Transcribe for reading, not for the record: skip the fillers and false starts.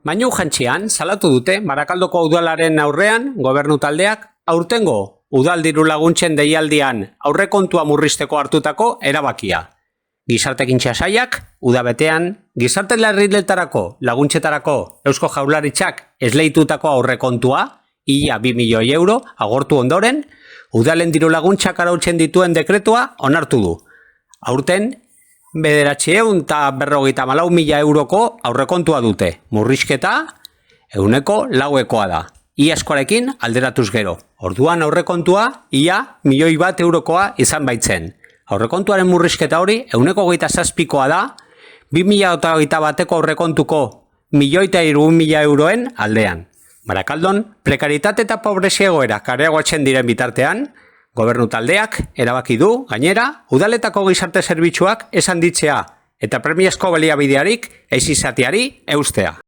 Baina jantzian, salatu dute Barakaldoko udalaren aurrean gobernu taldeak aurtengo udal diru laguntzen deialdian aurrekontua murrizteko hartutako erabakia. Gizartekintza sailak, udabetean, gizarte larrialietarako laguntzetarako Eusko Jaurlaritzak esleitutako aurrekontua, ia 2 milioi euro, agortu ondoren, udalen diru laguntzak arautzen dituen dekretua onartu du. Aurten, 954.000 euroko aurrekontua dute. Murrizketa, 4%koa da. Iazkoarekin alderatuz gero. Orduan aurrekontua, ia 1 milioi bat eurokoa izan baitzen. Aurrekontuaren murrizketa hori, 27%koa da, 2021ko aurrekontuko 1.300.000 euroen aldean. Barakaldon, prekaritate eta pobrezia egoera areagotzen diren bitartean, gobernu taldeak erabaki du, gainera, udaletako gizarte zerbitzuak ez handitzea eta premiazko baliabiderik ez izateari eustea.